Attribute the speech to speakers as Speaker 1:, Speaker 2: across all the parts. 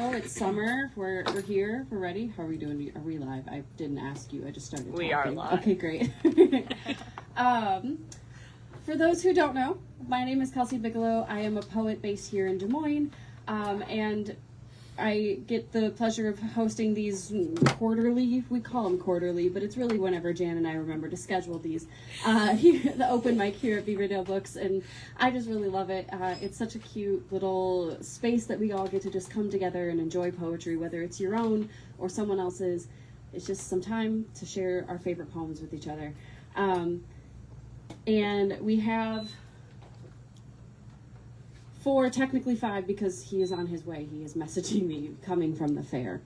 Speaker 1: Oh, it's summer. We're here. We're ready. How are we doing? Are we live? I didn't ask you. I just started talking.
Speaker 2: We are live.
Speaker 1: Okay, great. For those who don't know, my name is Kelsey Bigelow. I am a poet based here in Des Moines, and I get the pleasure of hosting these quarterly, we call them quarterly, but it's really whenever Jan and I remember to schedule these, the open mic here at Beaverdale Books, and I just really love it. It's such a cute little space that we all get to just come together and enjoy poetry, whether it's your own or someone else's. It's just some time to share our favorite poems with each other. And we have 4, technically 5, because he is on his way. He is messaging me coming from the fair.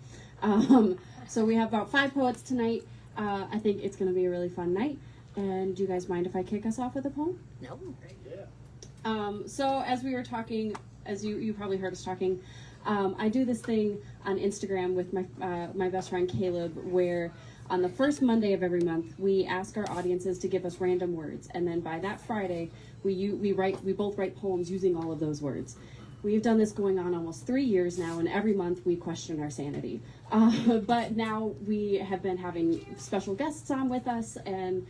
Speaker 1: So we have about 5 poets tonight. I think it's going to be a really fun night. And do you guys mind if I kick us off with a poem?
Speaker 2: No.
Speaker 1: Yeah. So as we were talking, as you probably heard us talking, I do this thing on Instagram with my best friend Caleb, where on the first Monday of every month, we ask our audiences to give us random words, and then by that Friday, we both write poems using all of those words. We've done this going on almost 3 years now, and every month we question our sanity. But now we have been having special guests on with us, and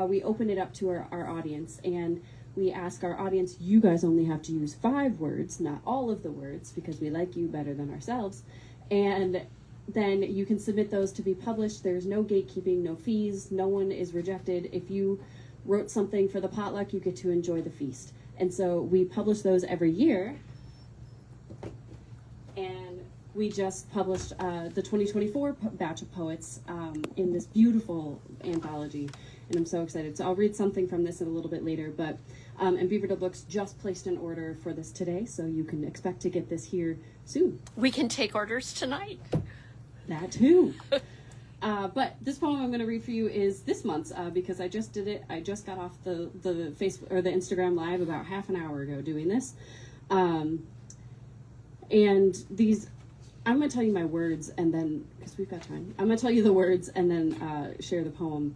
Speaker 1: we open it up to our audience, and we ask our audience, you guys only have to use 5 words, not all of the words, because we like you better than ourselves, and then you can submit those to be published. There's no gatekeeping, no fees, no one is rejected. If you wrote something for the potluck, you get to enjoy the feast. And so we publish those every year. And we just published the 2024 batch of poets in this beautiful anthology. And I'm so excited. So I'll read something from this a little bit later. But and Beaverdale Books just placed an order for this today, so you can expect to get this here soon.
Speaker 2: We can take orders tonight.
Speaker 1: That too. But this poem I'm going to read for you is this month's because I just did it. I just got off the Facebook or the Instagram Live about half an hour ago doing this. And these, I'm going to tell you my words, and then, because we've got time, I'm going to tell you the words and then share the poem.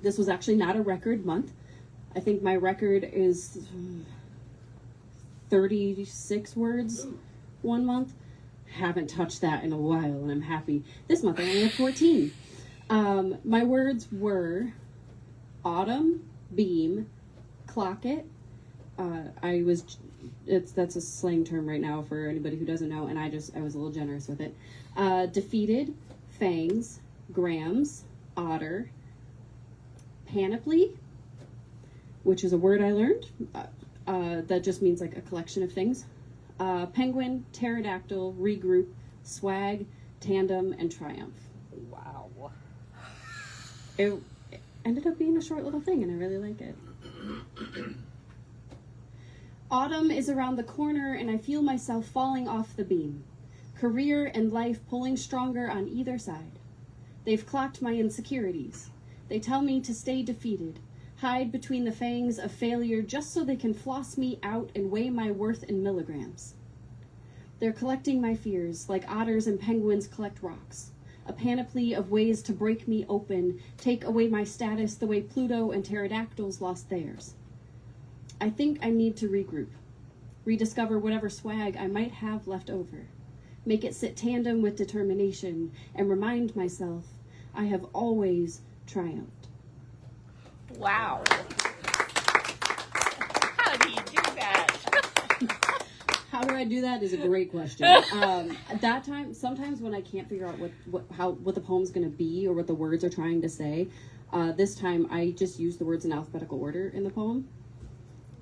Speaker 1: This was actually not a record month. I think my record is 36 words one month. Haven't touched that in a while, and I'm happy. This month I only have 14. My words were autumn, beam, clock it. That's a slang term right now for anybody who doesn't know, and I was a little generous with it. Defeated, fangs, grams, otter, panoply, which is a word I learned. That just means like a collection of things. Penguin, pterodactyl, regroup, swag, tandem, and triumph.
Speaker 2: Wow.
Speaker 1: It ended up being a short little thing, and I really like it. Autumn is around the corner, and I feel myself falling off the beam. Career and life pulling stronger on either side. They've clocked my insecurities. They tell me to stay defeated, hide between the fangs of failure just so they can floss me out and weigh my worth in milligrams. They're collecting my fears like otters and penguins collect rocks, a panoply of ways to break me open, take away my status the way Pluto and pterodactyls lost theirs. I think I need to regroup, rediscover whatever swag I might have left over, make it sit tandem with determination, and remind myself I have always triumphed.
Speaker 2: Wow. How do you do that?
Speaker 1: How do I do that is a great question. That time, sometimes when I can't figure out what the poem's going to be or what the words are trying to say, this time I just used the words in alphabetical order in the poem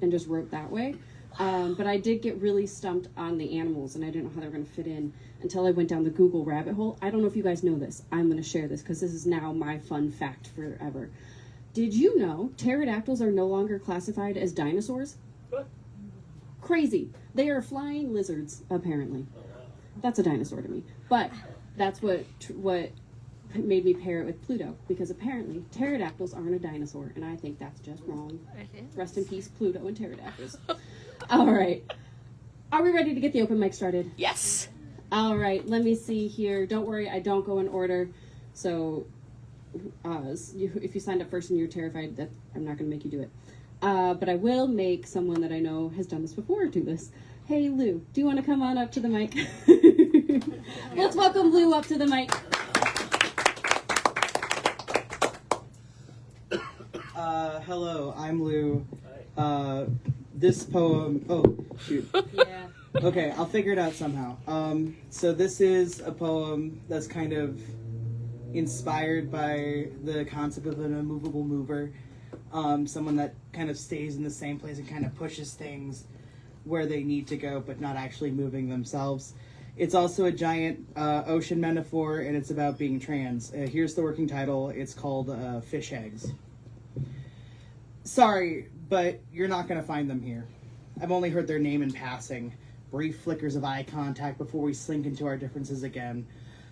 Speaker 1: and just wrote that way. But I did get really stumped on the animals, and I didn't know how they were going to fit in until I went down the Google rabbit hole. I don't know if you guys know this. I'm going to share this because this is now my fun fact forever. Did you know pterodactyls are no longer classified as dinosaurs?
Speaker 3: What?
Speaker 1: Crazy. They are flying lizards, apparently. That's a dinosaur to me. But that's what made me pair it with Pluto, because apparently pterodactyls aren't a dinosaur, and I think that's just wrong. Rest in peace, Pluto and pterodactyls. All right. Are we ready to get the open mic started?
Speaker 2: Yes.
Speaker 1: All right. Let me see here. Don't worry, I don't go in order. So if you signed up first and you're terrified, that I'm not going to make you do it. But I will make someone that I know has done this before do this. Hey, Lou, do you want to come on up to the mic? Let's welcome Lou up to the mic.
Speaker 3: Hello, I'm Lou. This poem, oh, shoot.
Speaker 1: Yeah.
Speaker 3: Okay, I'll figure it out somehow. So this is a poem that's kind of inspired by the concept of an immovable mover. Someone that kind of stays in the same place and kind of pushes things where they need to go, but not actually moving themselves. It's also a giant ocean metaphor, and it's about being trans. Here's the working title. It's called Fish Eggs. Sorry, but you're not going to find them here. I've only heard their name in passing. Brief flickers of eye contact before we slink into our differences again.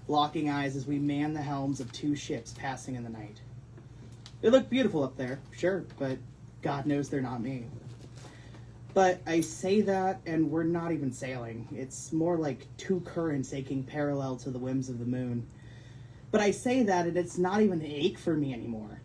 Speaker 3: Locking eyes as we man the helms of two ships passing in the night. They look beautiful up there, sure, but God knows they're not me. But I say that, and we're not even sailing. It's more like two currents aching parallel to the whims of the moon. But I say that, and it's not even an ache for me anymore.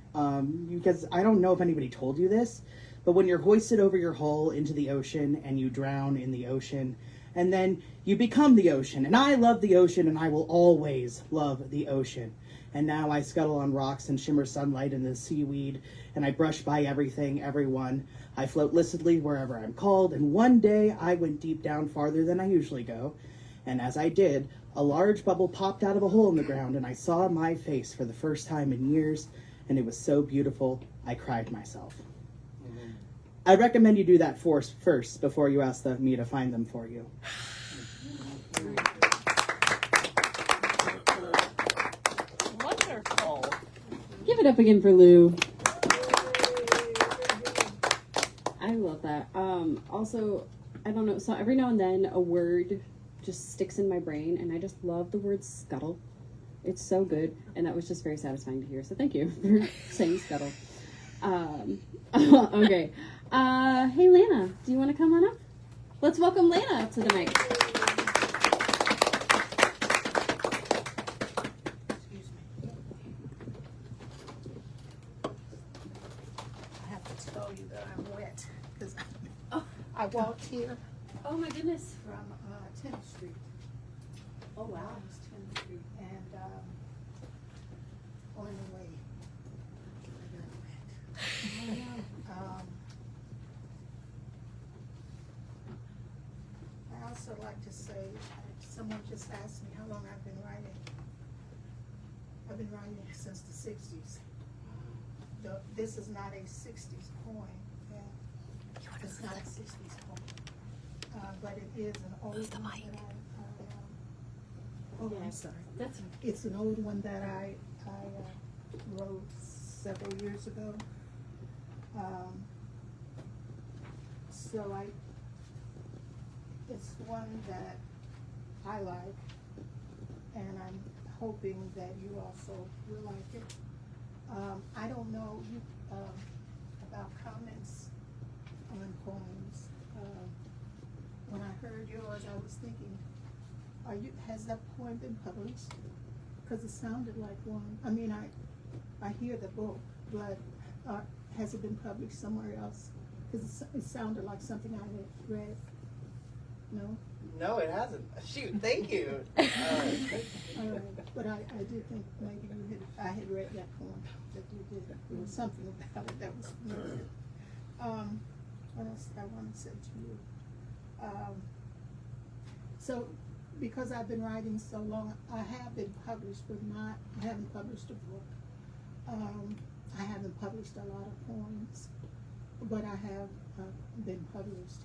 Speaker 3: Because I don't know if anybody told you this, but when you're hoisted over your hull into the ocean, and you drown in the ocean, and then you become the ocean. And I love the ocean, and I will always love the ocean. And now I scuttle on rocks and shimmer sunlight in the seaweed, and I brush by everything, everyone. I float listlessly wherever I'm called, and one day I went deep down farther than I usually go. And as I did, a large bubble popped out of a hole in the ground, and I saw my face for the first time in years, and it was so beautiful, I cried myself. I recommend you do that first before you ask me to find them for you.
Speaker 2: Wonderful.
Speaker 1: Give it up again for Lou. I love that. Also, I don't know, so every now and then a word just sticks in my brain, and I just love the word scuttle. It's so good, and that was just very satisfying to hear, so thank you for saying scuttle. Okay. Hey, Lana, do you want to come on up? Let's welcome Lana up to the mic.
Speaker 4: Excuse me. I have to tell you that I'm wet because I walked here
Speaker 1: Oh, my goodness.
Speaker 4: from 10th Street.
Speaker 1: Oh, wow.
Speaker 4: It's 10th Street, and on the way, I got wet. I also like to say, someone just asked me how long I've been writing. I've been writing since the 60s. This is not a 60s poem. Yeah. It's not a 60s poem. But it is an old one that oh, I'm sorry.
Speaker 1: That's
Speaker 4: It's an old one that I wrote several years ago. So it's one that I like, and I'm hoping that you also will like it. I don't know about comments on poems. When I heard yours, I was thinking, has that poem been published? Because it sounded like one. I mean, I hear the book, but has it been published somewhere else? Because it sounded like something I had read. No?
Speaker 3: No, it hasn't. Shoot, thank you.
Speaker 4: But I did think maybe I had read that poem that you did. There was something about it that was familiar. What else did I want to say to you? So, because I've been writing so long, I have been published, but I haven't published a book. I haven't published a lot of poems, but I have been published.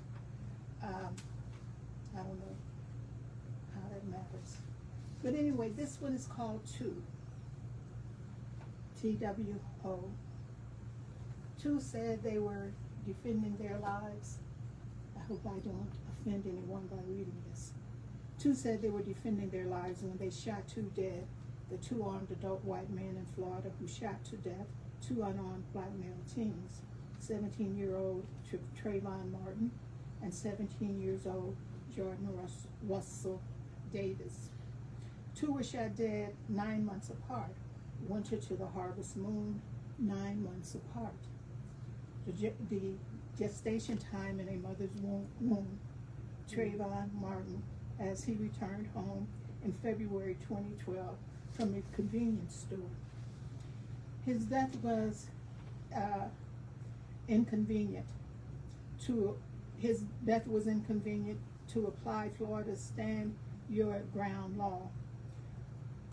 Speaker 4: I don't know how that matters. But anyway, this one is called Two. T-W-O. Two said they were defending their lives. I hope I don't offend anyone by reading this. Two said they were defending their lives when they shot two dead, the two armed adult white men in Florida who shot to death two unarmed black male teens, 17-year-old Trayvon Martin and 17 years old Jordan Russell Davis. Two were shot dead 9 months apart, winter to the harvest moon, 9 months apart. The gestation time in a mother's womb. Trayvon Martin, as he returned home, in February 2012 from a convenience store. His death was inconvenient to apply Florida's stand your ground law.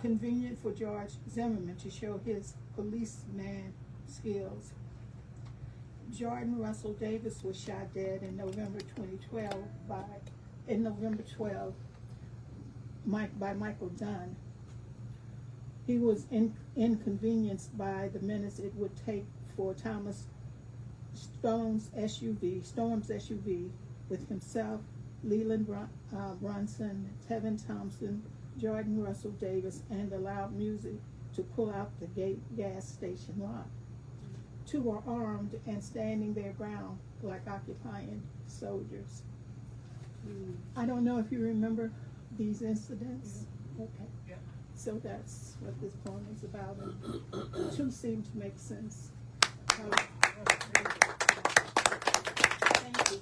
Speaker 4: Convenient for George Zimmerman to show his policeman skills. Jordan Russell Davis was shot dead in November 2012 by Michael Dunn. He was inconvenienced by the minutes it would take for Thomas Storm's SUV with himself, Leland Brunson, Tevin Thompson, Jordan Russell Davis, and the loud music to pull out the gas station lot. Two were armed and standing their ground like occupying soldiers. I don't know if you remember these incidents. Okay.
Speaker 5: Yeah.
Speaker 4: So that's what this poem is about, and two seem to make sense. Thank you.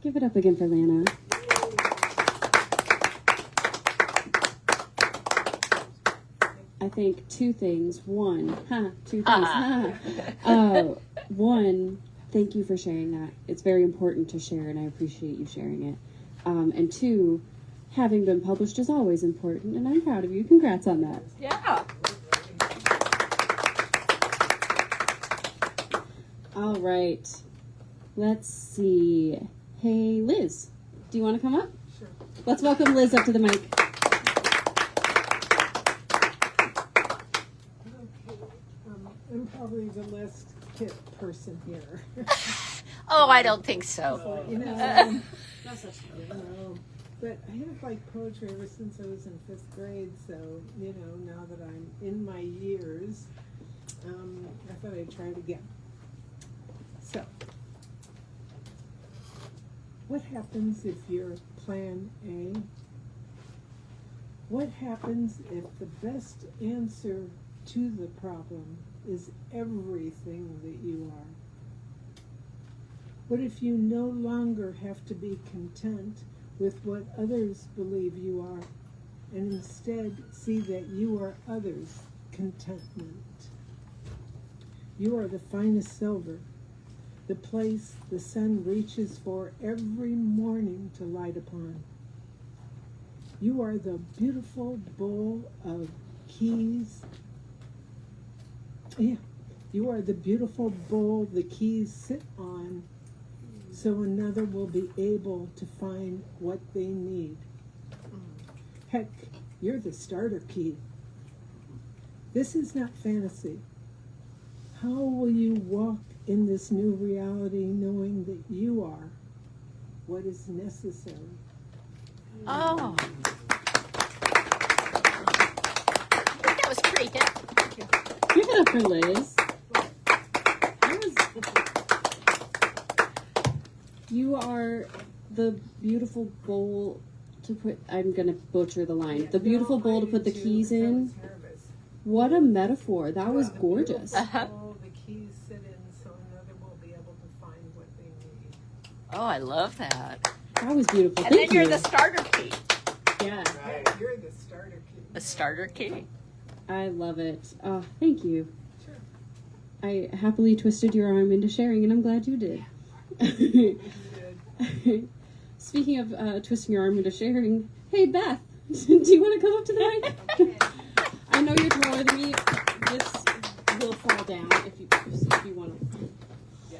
Speaker 1: Give it up again for Lana. I think two things. One, one, thank you for sharing that. It's very important to share, and I appreciate you sharing it. And two, having been published is always important, and I'm proud of you. Congrats on that.
Speaker 2: Yeah.
Speaker 1: All right. Let's see. Hey, Liz, do you want to come up?
Speaker 5: Sure.
Speaker 1: Let's welcome Liz up to the mic.
Speaker 5: I'm probably the less hip person here.
Speaker 2: Oh, I don't think so.
Speaker 5: But I have liked poetry ever since I was in 5th grade, so, now that I'm in my years, I thought I'd try it again. So, what happens if you're plan A? What happens if the best answer to the problem is everything that you are? What if you no longer have to be content with what others believe you are, and instead see that you are others' contentment? You are the finest silver, the place the sun reaches for every morning to light upon. You are the beautiful bowl of keys. Yeah, you are the beautiful bowl the keys sit on, so another will be able to find what they need. Heck, you're the starter key. This is not fantasy. How will you walk in this new reality knowing that you are what is necessary?
Speaker 2: Oh. That was pretty hip.
Speaker 1: Give it up for Liz. You are the beautiful bowl to put, I'm going to butcher the line, the beautiful bowl to put the keys in. What a metaphor. That was gorgeous.
Speaker 2: Uh-huh.
Speaker 5: The keys sit in so another will be able to find what they need.
Speaker 2: Oh, I love that.
Speaker 1: That was beautiful.
Speaker 2: And
Speaker 1: Thank
Speaker 2: then you're
Speaker 1: you.
Speaker 2: the starter key.
Speaker 1: Yeah,
Speaker 5: You're the starter key.
Speaker 2: The starter key.
Speaker 1: I love it. Oh, thank you.
Speaker 5: Sure.
Speaker 1: I happily twisted your arm into sharing, and I'm glad you did.
Speaker 5: You did.
Speaker 1: Speaking of twisting your arm into sharing, hey Beth, do you want to come up to the mic? I know you're taller than me. This will fall down if you want to.
Speaker 6: Yeah.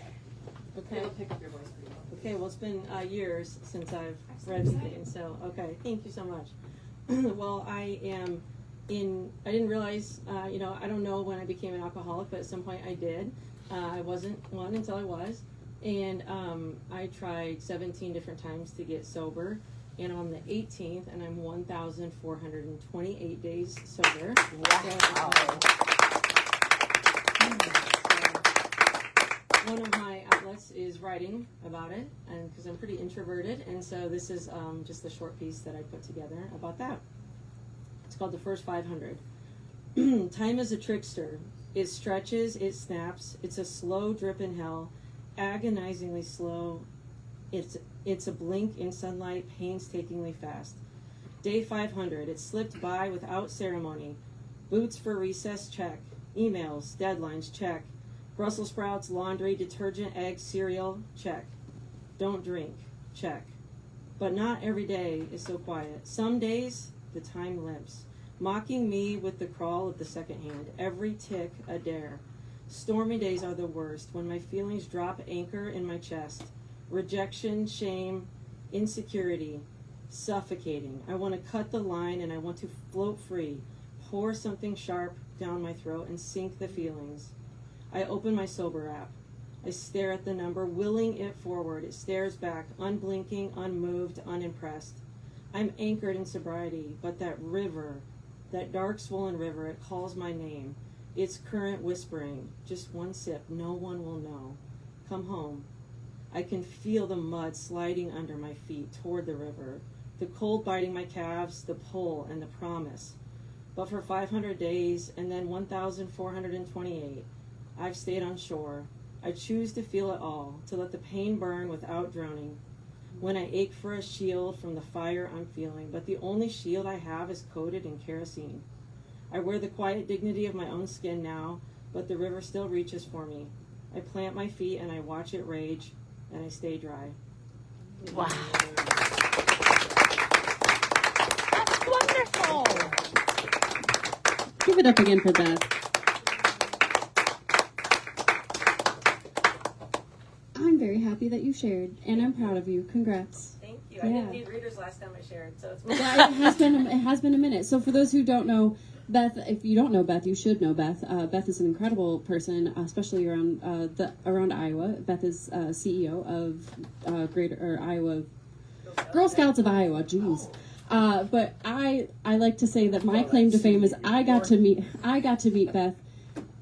Speaker 1: Okay.
Speaker 6: It'll pick up your voice pretty well. Okay, well, it's been years since I've read anything, so, okay, thank you so much. Well, I didn't realize, I don't know when I became an alcoholic, but at some point I did. I wasn't one until I was. And I tried 17 different times to get sober. And I'm on the 18th, and I'm 1,428 days sober.
Speaker 2: Wow.
Speaker 6: One of my outlets is writing about it, and because I'm pretty introverted, and so this is just a short piece that I put together about that. It's called The First 500. Time is a trickster. It stretches, it snaps, it's a slow drip in hell, agonizingly slow. It's a blink in sunlight, painstakingly fast. Day 500, it slipped by without ceremony. Boots for recess, check. Emails, deadlines, check. Brussels sprouts, laundry, detergent, eggs, cereal, check. Don't drink, check. But not every day is so quiet. Some days, the time limps, mocking me with the crawl of the second hand. Every tick a dare. Stormy days are the worst, when my feelings drop anchor in my chest. Rejection, shame, insecurity, suffocating. I want to cut the line and I want to float free, pour something sharp down my throat and sink the feelings. I open my sober app. I stare at the number, willing it forward. It stares back, unblinking, unmoved, unimpressed. I'm anchored in sobriety, but that river, that dark swollen river, it calls my name. Its current whispering, just one sip, no one will know. Come home. I can feel the mud sliding under my feet toward the river, the cold biting my calves, the pull and the promise. But for 500 days and then 1,428, I've stayed on shore. I choose to feel it all, to let the pain burn without drowning. When I ache for a shield from the fire I'm feeling, but the only shield I have is coated in kerosene. I wear the quiet dignity of my own skin now, but the river still reaches for me. I plant my feet and I watch it rage, and I stay dry.
Speaker 2: Wow. That's wonderful.
Speaker 1: Give it up again for Beth. I'm very happy that you shared, and I'm proud of you. Congrats.
Speaker 6: Thank you.
Speaker 1: Yeah.
Speaker 6: I didn't need readers last time I shared, so it's
Speaker 1: Yeah, it has been a minute. So for those who don't know Beth, if you don't know Beth, you should know Beth. Beth is an incredible person, especially around Iowa. Beth is CEO of Greater Iowa Girl Scouts of Iowa. Jeez. But I like to say that my claim to fame is I got to meet Beth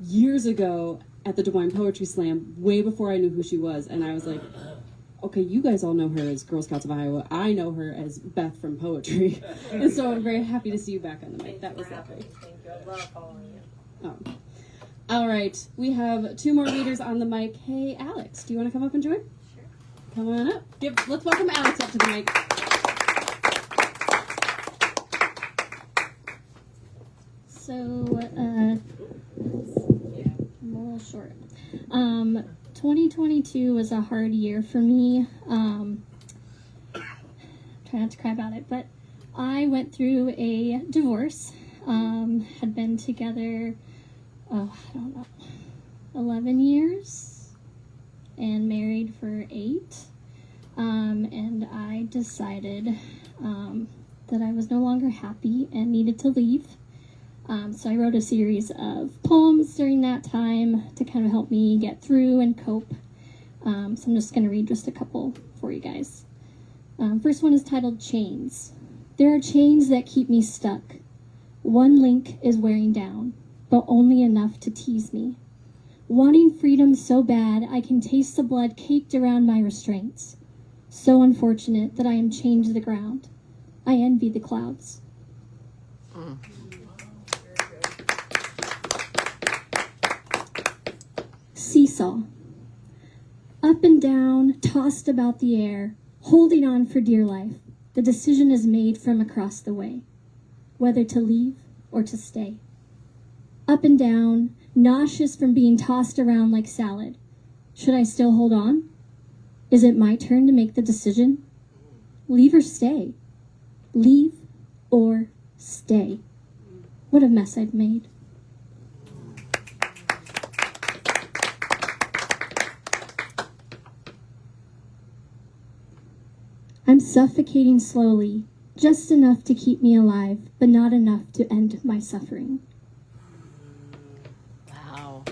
Speaker 1: years ago at the Des Moines Poetry Slam, way before I knew who she was, and I was like, okay, you guys all know her as Girl Scouts of Iowa. I know her as Beth from poetry. And so I'm very happy to see you back on the mic. That was lovely.
Speaker 6: Thank you. I love following you.
Speaker 1: Oh. All right. We have two more readers on the mic. Hey, Alex, do you want to come up and join?
Speaker 6: Sure.
Speaker 1: Come on up. Let's welcome Alex up to the mic.
Speaker 7: So, I'm a little short. 2022 was a hard year for me. Try not to cry about it, but I went through a divorce. Had been together, I don't know, 11 years, and married for 8. And I decided that I was no longer happy and needed to leave. So I wrote a series of poems during that time to kind of help me get through and cope. So I'm just going to read just a couple for you guys. First one is titled Chains. There are chains that keep me stuck. One link is wearing down, but only enough to tease me. Wanting freedom so bad I can taste the blood caked around my restraints. So unfortunate that I am chained to the ground. I envy the clouds. Seesaw. Up and down, tossed about the air, holding on for dear life, the decision is made from across the way, whether to leave or to stay. Up and down, nauseous from being tossed around like salad. Should I still hold on? Is it my turn to make the decision? Leave or stay? Leave or stay? What a mess I've made. I'm suffocating slowly, just enough to keep me alive, but not enough to end my suffering.
Speaker 2: Wow.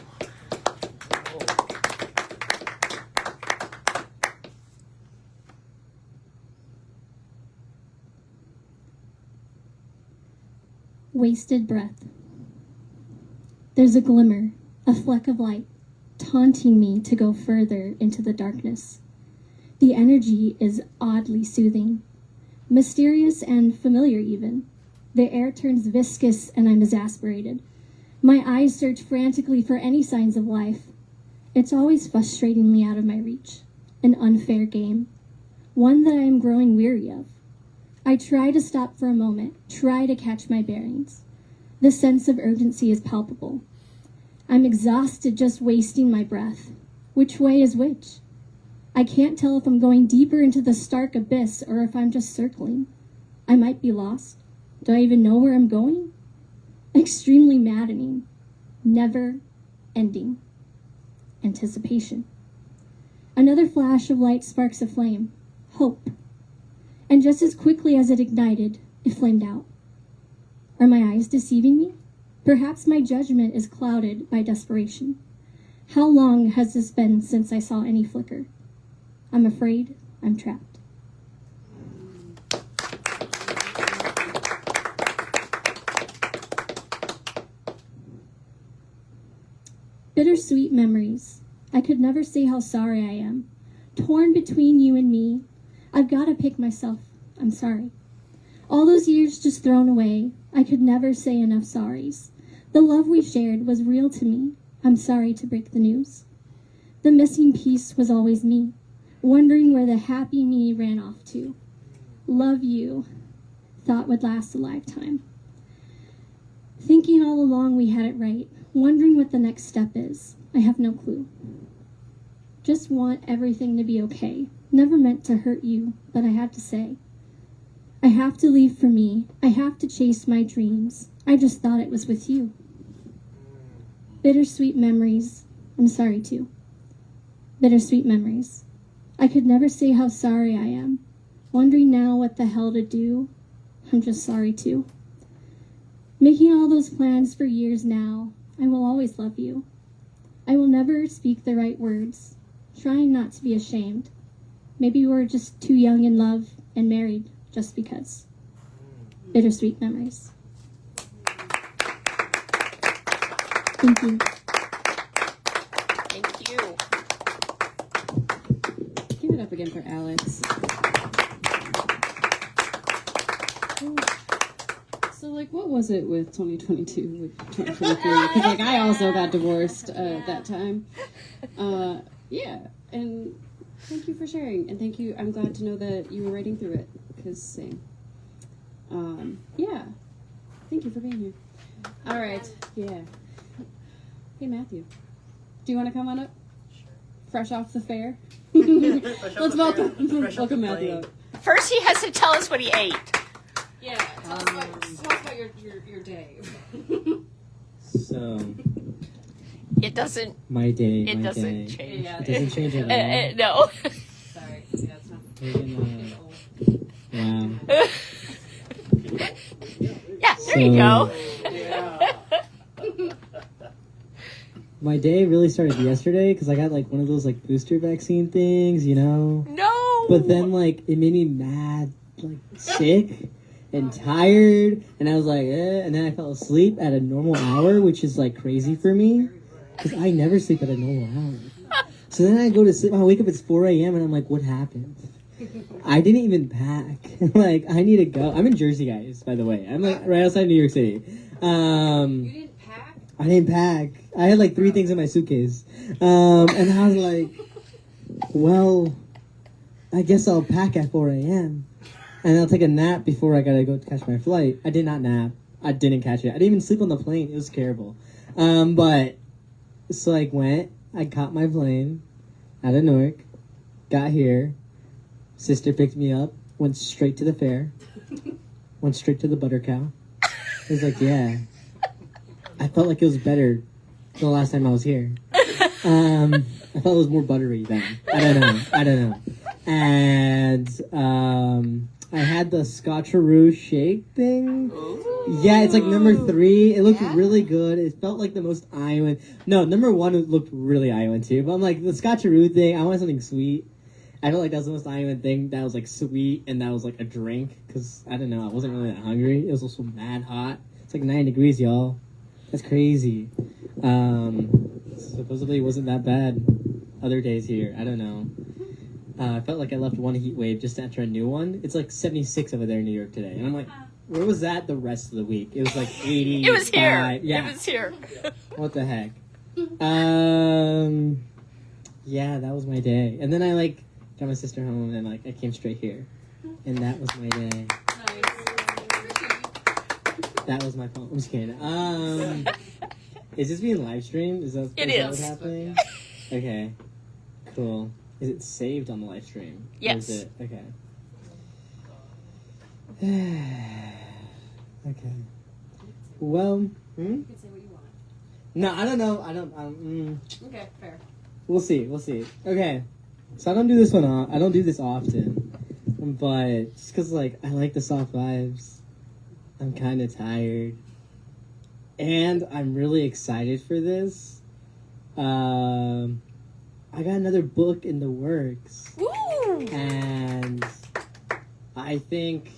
Speaker 7: Wasted breath. There's a glimmer, a fleck of light, taunting me to go further into the darkness. The energy is oddly soothing, mysterious and familiar even. The air turns viscous and I'm exasperated. My eyes search frantically for any signs of life. It's always frustratingly out of my reach. An unfair game. One that I am growing weary of. I try to stop for a moment, try to catch my bearings. The sense of urgency is palpable. I'm exhausted just wasting my breath. Which way is which? I can't tell if I'm going deeper into the stark abyss or if I'm just circling. I might be lost. Do I even know where I'm going? Extremely maddening. Never ending. Anticipation. Another flash of light sparks a flame. Hope. And just as quickly as it ignited, it flamed out. Are my eyes deceiving me? Perhaps my judgment is clouded by desperation. How long has this been since I saw any flicker? I'm afraid I'm trapped. Bittersweet memories. I could never say how sorry I am. Torn between you and me. I've got to pick myself. I'm sorry. All those years just thrown away. I could never say enough sorries. The love we shared was real to me. I'm sorry to break the news. The missing piece was always me, wondering where the happy me ran off to. Love you. Thought would last a lifetime. Thinking all along we had it right, wondering what the next step is. I have no clue. Just want everything to be okay. Never meant to hurt you, but I had to say. I have to leave for me. I have to chase my dreams. I just thought it was with you. Bittersweet memories. I'm sorry too. Bittersweet memories. I could never say how sorry I am. Wondering now what the hell to do. I'm just sorry too. Making all those plans for years now. I will always love you. I will never speak the right words. Trying not to be ashamed. Maybe we're just too young in love and married just because. Bittersweet memories. Thank you.
Speaker 2: Thank you.
Speaker 1: Give it up again for Alex. So, like, what was it with 2022, with 2023? Because, like, I also got divorced at that time. Yeah, and thank you for sharing, and thank you. I'm glad to know that you were writing through it, because same. Yeah, thank you for being here. All right, yeah. Hey, Matthew, do you want to come on up? Sure. Fresh off the fair? Let's welcome Matthew up.
Speaker 2: First, he has to tell us what he ate.
Speaker 1: Yeah, tell us about your day.
Speaker 8: So,
Speaker 2: It doesn't.
Speaker 8: my day.
Speaker 2: It
Speaker 8: my
Speaker 2: doesn't
Speaker 8: day.
Speaker 2: change.
Speaker 1: Yeah,
Speaker 8: It doesn't change at all.
Speaker 2: No.
Speaker 1: Sorry, yeah, it's not.
Speaker 8: We're gonna, wow.
Speaker 2: Yeah, there you go.
Speaker 8: My day really started yesterday because I got like one of those like booster vaccine things, you know.
Speaker 2: No.
Speaker 8: But then like it made me mad, like sick and tired, and I was like, and then I fell asleep at a normal hour, which is like crazy for me because I never sleep at a normal hour. So then I go to sleep. I wake up, it's 4 a.m. and I'm like, what happened? I didn't even pack. Like, I need to go. I'm in Jersey, guys, by the way. I'm like right outside New York City.
Speaker 1: You didn't pack?
Speaker 8: I didn't pack. I had like 3 things in my suitcase. And I was like, well, I guess I'll pack at 4 a.m. And I'll take a nap before I gotta go catch my flight. I did not nap. I didn't catch it. I didn't even sleep on the plane. It was terrible. But, so like went, I caught my plane out of Newark, got here, sister picked me up, went straight to the fair, went straight to the butter cow. It was like, yeah. I felt like it was better than the last time I was here. I felt it was more buttery then. I don't know. And I had the Scotcheroo shake thing. Yeah, it's like number 3. It looked really good. It felt like the most Iowan. No, number 1 looked really Iowan too. But I'm like, the Scotcheroo thing, I want something sweet. I felt like that was the most Iowan thing that was like sweet and that was like a drink. Because, I don't know, I wasn't really that hungry. It was also mad hot. It's like 9 degrees, y'all. That's crazy. Supposedly it wasn't that bad other days here. I don't know. I felt like I left one heat wave just to enter a new one. It's like 76 over there in New York today. And I'm like, where was that the rest of the week? It was like 80.
Speaker 2: It was here.
Speaker 8: Yeah.
Speaker 2: It was here.
Speaker 8: What the heck? yeah, that was my day. And then I like got my sister home and like I came straight here, and that was my day. That was my phone. I'm just kidding. Is this being live streamed? Is that what's happening? Okay, cool. Is it saved on the live stream?
Speaker 2: Yes.
Speaker 8: Or is it? Okay. Okay. Well.
Speaker 1: You can say what you want.
Speaker 8: No, I don't know.
Speaker 1: Okay, fair.
Speaker 8: We'll see. Okay. So I don't do this one. I don't do this often, but just because like I like the soft vibes. I'm kind of tired, and I'm really excited for this. I got another book in the works,
Speaker 2: Woo!
Speaker 8: and I think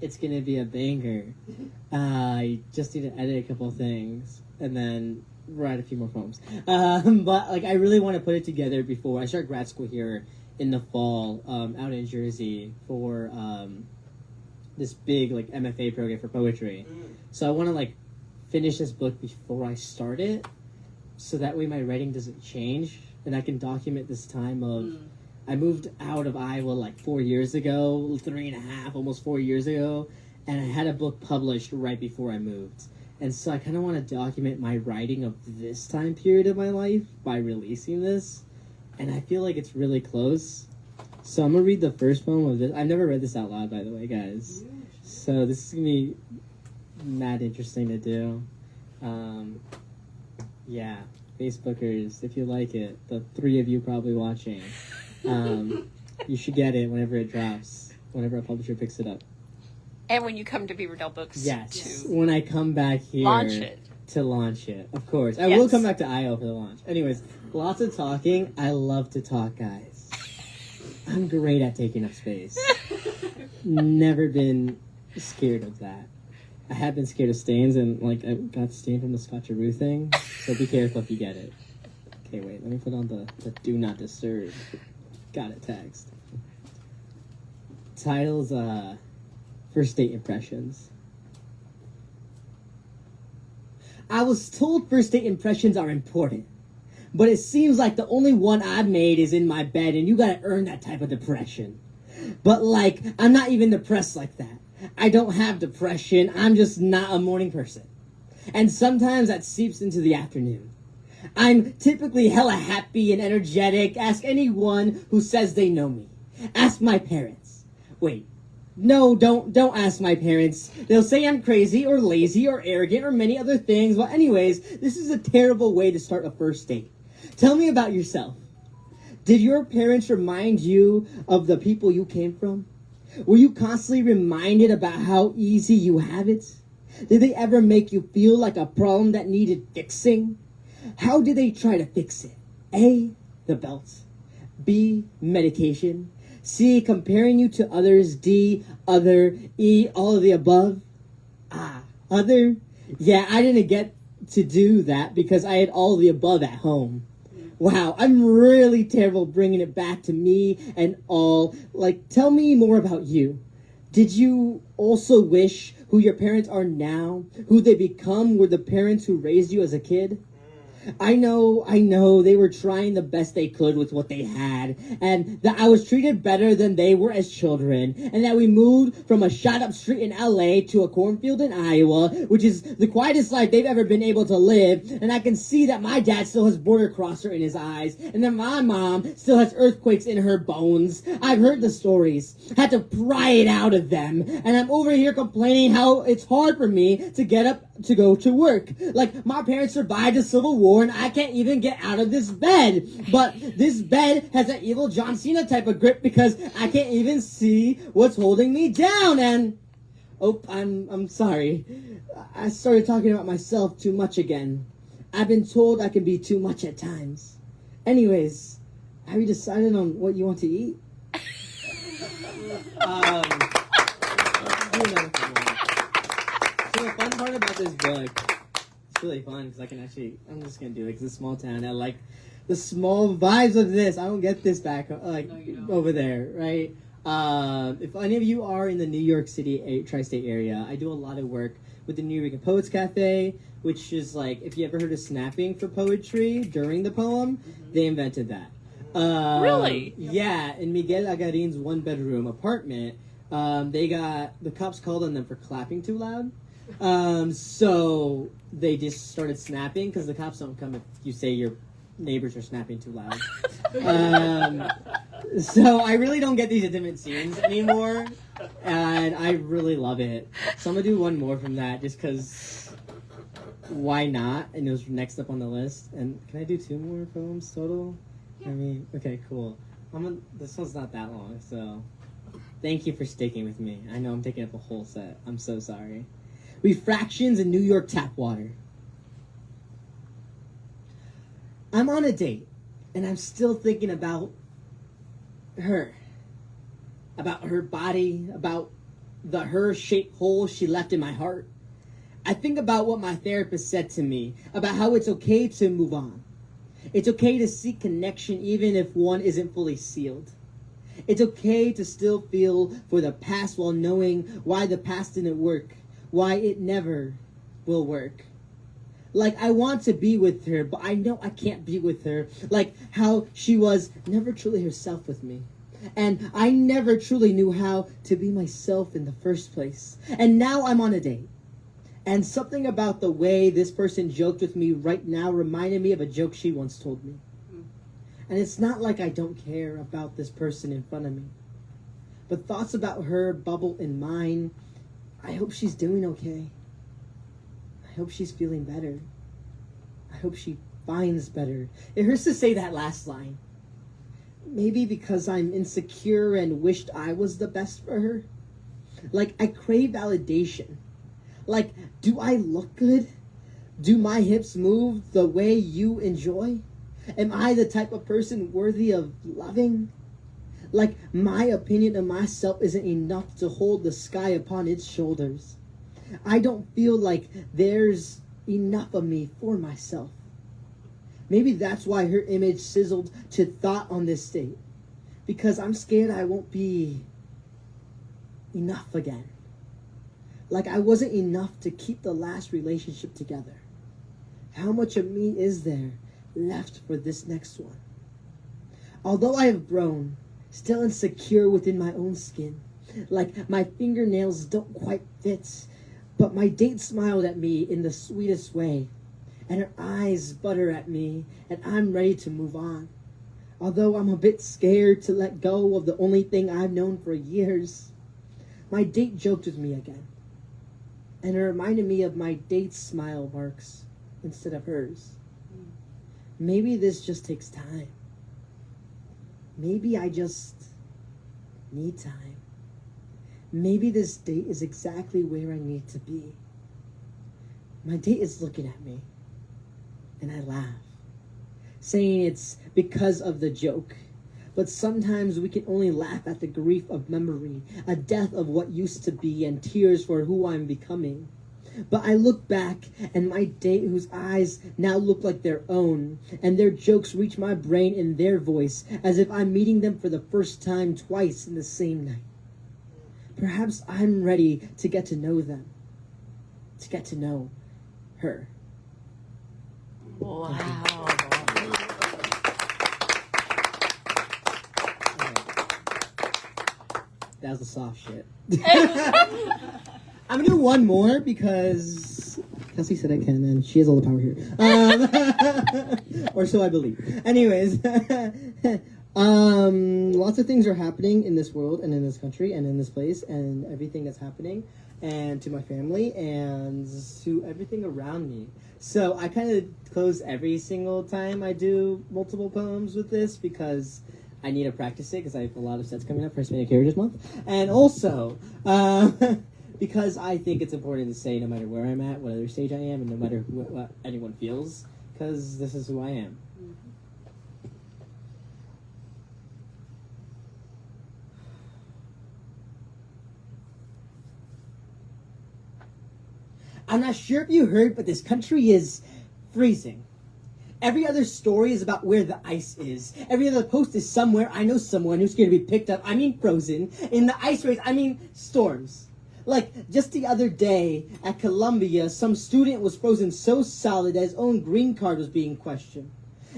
Speaker 8: it's gonna be a banger. I just need to edit a couple things, and then write a few more poems. But like, I really want to put it together before I start grad school here in the fall, out in Jersey for this big like MFA program for poetry. So I want to like finish this book before I start it, so that way my writing doesn't change, and I can document this time of I moved out of Iowa like 4 years ago, 3.5, almost 4 years ago, and I had a book published right before I moved. And so I kind of want to document my writing of this time period of my life by releasing this, and I feel like it's really close. So I'm going to read the first poem of this. I've never read this out loud, by the way, guys. So this is going to be mad interesting to do. Yeah, Facebookers, if you like it, the 3 of you probably watching, you should get it whenever it drops, whenever a publisher picks it up.
Speaker 2: And when you come to Beaverdale Books
Speaker 8: Yes,
Speaker 2: to
Speaker 8: when I come back here
Speaker 2: launch it.
Speaker 8: to launch it, of course. I
Speaker 2: Yes.
Speaker 8: will come back to Iowa for the launch. Anyways, lots of talking. I love to talk, guys. I'm great at taking up space. Never been scared of that. I have been scared of stains, and like I got stained from the Scotcheroo thing, so be careful if you get it. Okay, wait, let me put on the do not disturb. Got it, text. Title's First Date Impressions. I was told first date impressions are important, but it seems like the only one I've made is in my bed, and you gotta earn that type of depression. But like, I'm not even depressed like that. I don't have depression, I'm just not a morning person. And sometimes that seeps into the afternoon. I'm typically hella happy and energetic. Ask anyone who says they know me. Ask my parents. Wait. No, don't ask my parents. They'll say I'm crazy or lazy or arrogant or many other things. Well, anyways, this is a terrible way to start a first date. Tell me about yourself. Did your parents remind you of the people you came from? Were you constantly reminded about how easy you have it? Did they ever make you feel like a problem that needed fixing? How did they try to fix it? A, the belt. B, medication. C, comparing you to others. D, other. E, all of the above. Ah, other? Yeah, I didn't get to do that because I had all of the above at home. Wow, I'm really terrible bringing it back to me and all. Like, tell me more about you. Did you also wish who your parents are now, who they become, were the parents who raised you as a kid? I know, they were trying the best they could with what they had, and that I was treated better than they were as children, and that we moved from a shot-up street in LA to a cornfield in Iowa, which is the quietest life they've ever been able to live, and I can see that my dad still has border crosser in his eyes, and that my mom still has earthquakes in her bones. I've heard the stories, had to pry it out of them, and I'm over here complaining how it's hard for me to get up to go to work. Like, my parents survived the Civil War, and I can't even get out of this bed. But this bed has an evil John Cena type of grip because I can't even see what's holding me down. And oh, I'm sorry. I started talking about myself too much again. I've been told I can be too much at times. Anyways, have you decided on what you want to eat? So the fun part about this book, it's really fun because I'm just going to do it because it's a small town. I like the small vibes of this. I don't get this back, over there, right? If any of you are in the New York City tri-state area, I do a lot of work with the New York Poets Cafe, which is like, if you ever heard of snapping for poetry during the poem, they invented that.
Speaker 2: Really?
Speaker 8: Yeah, in Miguel Agarin's one-bedroom apartment, the cops called on them for clapping too loud. So they just started snapping because the cops don't come if you say your neighbors are snapping too loud. So I really don't get these intimate scenes anymore, and I really love it. So I'm gonna do one more from that just because why not? And it was next up on the list. And can I do 2 more poems total? I mean, okay, cool. This one's not that long, so thank you for sticking with me. I know I'm taking up a whole set. I'm so sorry. Refractions in New York tap water. I'm on a date, and I'm still thinking about her. About her body, about the her-shaped hole she left in my heart. I think about what my therapist said to me, about how it's okay to move on. It's okay to seek connection even if one isn't fully sealed. It's okay to still feel for the past while knowing why the past didn't work, why it never will work. Like, I want to be with her, but I know I can't be with her. Like how she was never truly herself with me. And I never truly knew how to be myself in the first place. And now I'm on a date. And something about the way this person joked with me right now reminded me of a joke she once told me. And it's not like I don't care about this person in front of me. But thoughts about her bubble in mine. I hope she's doing okay. I hope she's feeling better. I hope she finds better. It hurts to say that last line. Maybe because I'm insecure and wished I was the best for her. Like, I crave validation. Like, do I look good? Do my hips move the way you enjoy? Am I the type of person worthy of loving? Like, my opinion of myself isn't enough to hold the sky upon its shoulders. I don't feel like there's enough of me for myself. Maybe that's why her image sizzled to thought on this date. Because I'm scared I won't be enough again. Like I wasn't enough to keep the last relationship together. How much of me is there left for this next one? Although I have grown, still insecure within my own skin. Like my fingernails don't quite fit. But my date smiled at me in the sweetest way. And her eyes butter at me, and I'm ready to move on. Although I'm a bit scared to let go of the only thing I've known for years. My date joked with me again. And it reminded me of my date's smile marks instead of hers. Maybe this just takes time. Maybe I just need time. Maybe this date is exactly where I need to be. My date is looking at me. And I laugh, saying it's because of the joke. But sometimes we can only laugh at the grief of memory, a death of what used to be, and tears for who I'm becoming. But I look back, and my date, whose eyes now look like their own, and their jokes reach my brain in their voice, as if I'm meeting them for the first time twice in the same night. Perhaps I'm ready to get to know them, to get to know her.
Speaker 2: Wow.
Speaker 8: That was the soft shit. I'm gonna do one more because Kelsey said I can, and she has all the power here. Or so I believe. Anyways, lots of things are happening in this world and in this country and in this place and everything that's happening, and to my family and to everything around me. So I kind of close every single time I do multiple poems with this because I need to practice it because I have a lot of sets coming up for Hispanic Heritage Month. And also, because I think it's important to say no matter where I'm at, whatever stage I am, and no matter what anyone feels, because this is who I am. I'm not sure if you heard, but this country is freezing. Every other story is about where the ice is. Every other post is somewhere I know someone who's going to be picked up, frozen, in the ice race, storms. Like, just the other day at Columbia, some student was frozen so solid that his own green card was being questioned.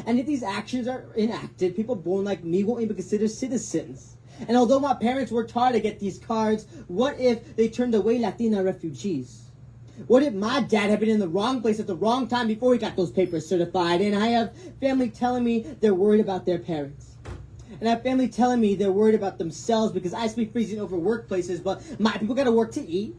Speaker 8: And if these actions are enacted, people born like me won't even be considered citizens. And although my parents worked hard to get these cards, what if they turned away Latina refugees? What if my dad had been in the wrong place at the wrong time before he got those papers certified? And I have family telling me they're worried about their parents. And I have family telling me they're worried about themselves because I speak freezing over workplaces, but my people gotta work to eat.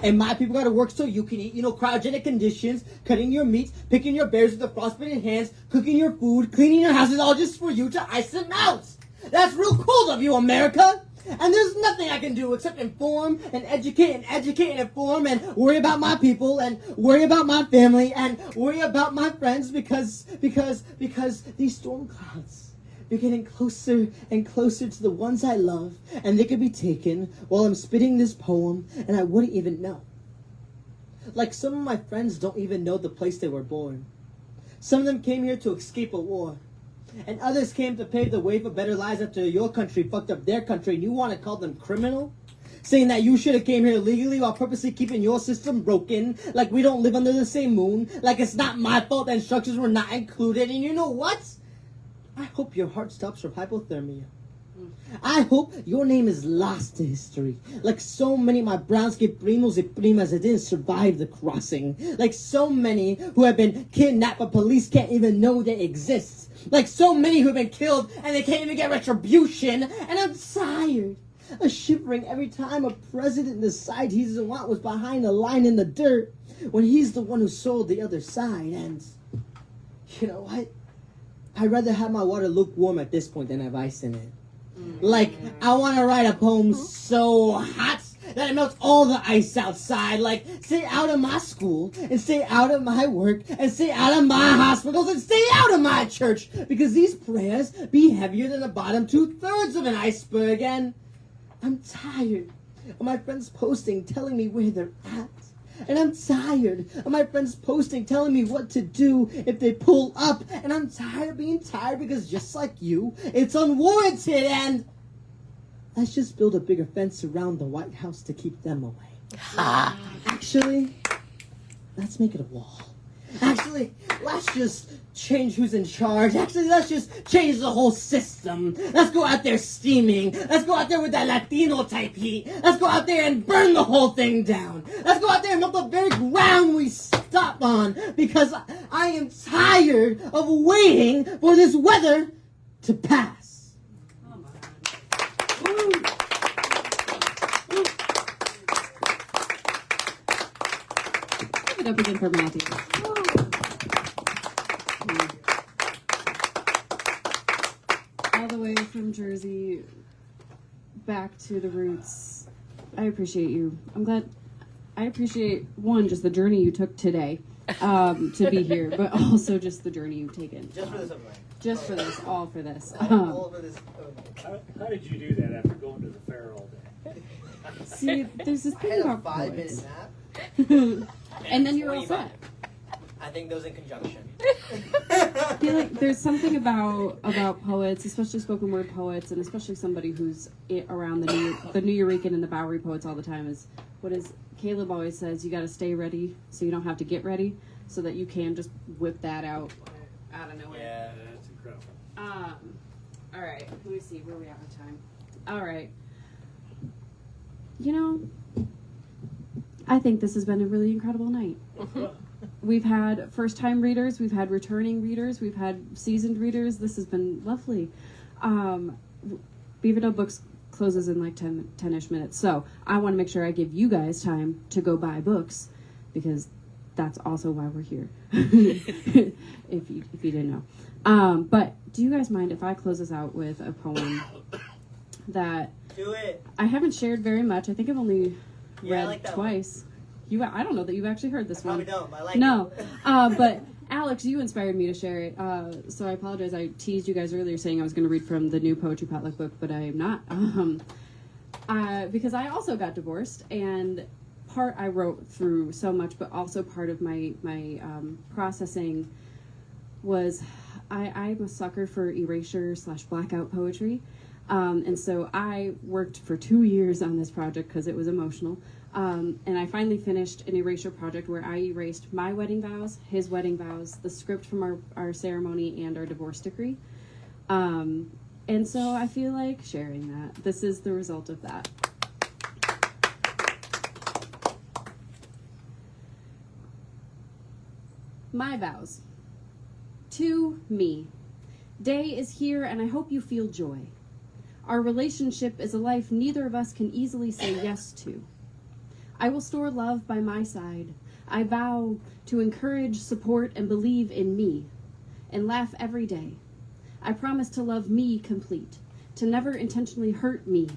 Speaker 8: And my people gotta work so you can eat, cryogenic conditions, cutting your meat, picking your berries with the frostbitten hands, cooking your food, cleaning your houses, all just for you to ice them out. That's real cold of you, America. And there's nothing I can do except inform and educate and inform and worry about my people and worry about my family and worry about my friends because these storm clouds, they're getting closer and closer to the ones I love, and they could be taken while I'm spitting this poem and I wouldn't even know. Like some of my friends don't even know the place they were born. Some of them came here to escape a war. And others came to pave the way for better lives after your country fucked up their country, and you want to call them criminal? Saying that you should have came here legally while purposely keeping your system broken, like we don't live under the same moon, like it's not my fault that instructions were not included, and you know what? I hope your heart stops from hypothermia. I hope your name is lost to history. Like so many of my browns get primos and primas that didn't survive the crossing. Like so many who have been kidnapped but police can't even know they exist. Like so many who have been killed and they can't even get retribution. And I'm tired of shivering every time a president decides he doesn't want what's behind the line in the dirt when he's the one who sold the other side. And you know what? I'd rather have my water lukewarm at this point than have ice in it. Like, I want to write a poem so hot that it melts all the ice outside. Like, stay out of my school, and stay out of my work, and stay out of my hospitals, and stay out of my church. Because these prayers be heavier than the bottom 2/3 of an iceberg. And I'm tired of my friends posting, telling me where they're at. And I'm tired of my friends posting, telling me what to do if they pull up. And I'm tired of being tired because just like you, it's unwarranted. And let's just build a bigger fence around the White House to keep them away. Actually, let's make it a wall. Actually, let's just change who's in charge. Actually, let's just change the whole system. Let's go out there steaming. Let's go out there with that Latino type heat. Let's go out there and burn the whole thing down. Let's go out there and melt the very ground we stop on, because I am tired of waiting for this weather to pass.
Speaker 1: Come on. Woo. Give it up again for Matthew. All the way from Jersey back to the roots. I appreciate you. I appreciate, one, just the journey you took today to be here, but also just the journey you've taken.
Speaker 8: Just for this overnight.
Speaker 1: Just for this, all for this.
Speaker 8: All over this overnight.
Speaker 9: How did you do that after going to the fair all day?
Speaker 1: See, there's this
Speaker 8: I
Speaker 1: thing
Speaker 8: had a
Speaker 1: about
Speaker 8: 5-minute
Speaker 1: poets.
Speaker 8: nap.
Speaker 1: And then you're all set.
Speaker 8: I think those in conjunction.
Speaker 1: I feel like there's something about poets, especially spoken word poets, and especially somebody who's around the New Eurekan and the Bowery poets all the time. Is what is Caleb always says: you got to stay ready, so you don't have to get ready, so that you can just whip that out of nowhere.
Speaker 9: Yeah, that's incredible.
Speaker 1: All right. Let me see where we at with time. All right. You know, I think this has been a really incredible night. We've had first-time readers, we've had returning readers, we've had seasoned readers. This has been lovely. Beaver Dub Books closes in like 10-ish minutes, so I want to make sure I give you guys time to go buy books, because that's also why we're here, if you didn't know. But do you guys mind if I close this out with a poem that
Speaker 8: Do it.
Speaker 1: I haven't shared very much? I think I've only
Speaker 8: Yeah, I
Speaker 1: read
Speaker 8: like that
Speaker 1: twice. I don't know that you've actually heard this one.
Speaker 8: Probably don't, but I like
Speaker 1: No,
Speaker 8: it.
Speaker 1: but Alex, you inspired me to share it. So I apologize. I teased you guys earlier saying I was going to read from the new Poetry Potluck book, but I am not. Because I also got divorced, and part I wrote through so much, but also part of my processing was I'm a sucker for erasure / blackout poetry. And so I worked for 2 years on this project because it was emotional. And I finally finished an erasure project where I erased my wedding vows, his wedding vows, the script from our ceremony, and our divorce decree. And so I feel like sharing that. This is the result of that. My vows. To me. Day is here and I hope you feel joy. Our relationship is a life neither of us can easily say yes to. I will store love by my side. I vow to encourage, support, and believe in me, and laugh every day. I promise to love me complete, to never intentionally hurt me,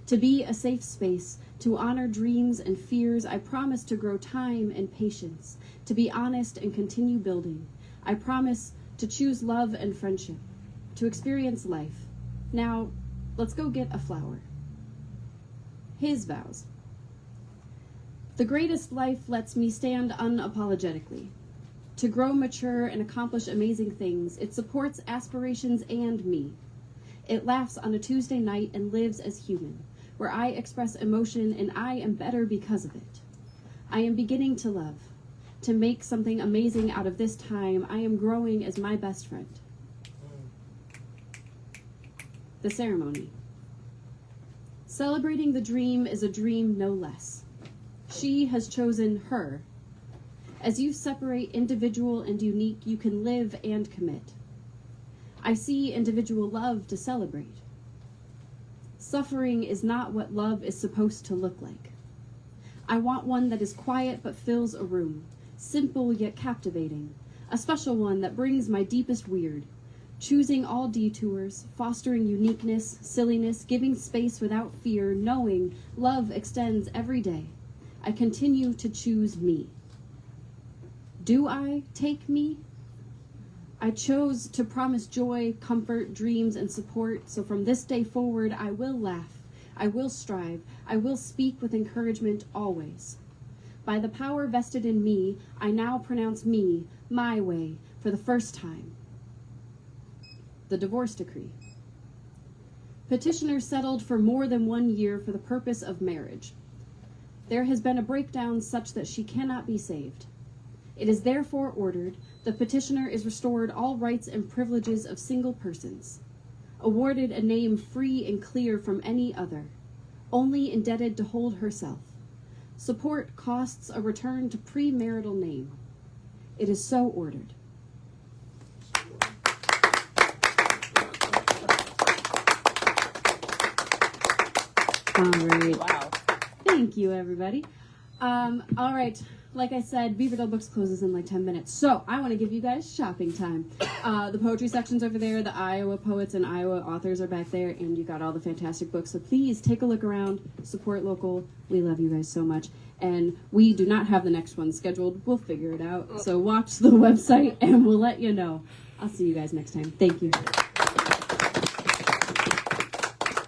Speaker 1: to be a safe space, to honor dreams and fears. I promise to grow time and patience, to be honest and continue building. I promise to choose love and friendship, to experience life. Now, let's go get a flower. His vows. The greatest life lets me stand unapologetically. To grow, mature, and accomplish amazing things, it supports aspirations and me. It laughs on a Tuesday night and lives as human, where I express emotion and I am better because of it. I am beginning to love, to make something amazing out of this time. I am growing as my best friend. The ceremony. Celebrating the dream is a dream no less. She has chosen her. As you separate individual and unique, you can live and commit. I see individual love to celebrate. Suffering is not what love is supposed to look like. I want one that is quiet but fills a room, simple yet captivating, a special one that brings my deepest weird, choosing all detours, fostering uniqueness, silliness, giving space without fear, knowing love extends every day. I continue to choose me. Do I take me? I chose to promise joy, comfort, dreams, and support. So from this day forward, I will laugh. I will strive. I will speak with encouragement always. By the power vested in me, I now pronounce me, my way, for the first time. The divorce decree. Petitioner settled for more than 1 year for the purpose of marriage. There has been a breakdown such that she cannot be saved. It is therefore ordered the petitioner is restored all rights and privileges of single persons, awarded a name free and clear from any other, only indebted to hold herself. Support costs a return to premarital name. It is so ordered. All right.
Speaker 2: Wow.
Speaker 1: Thank you, everybody. All right. Like I said, Beaverdale Books closes in like 10 minutes. So I want to give you guys shopping time. The poetry section's over there. The Iowa poets and Iowa authors are back there. And you got all the fantastic books. So please take a look around. Support local. We love you guys so much. And we do not have the next one scheduled. We'll figure it out. So watch the website and we'll let you know. I'll see you guys next time. Thank you.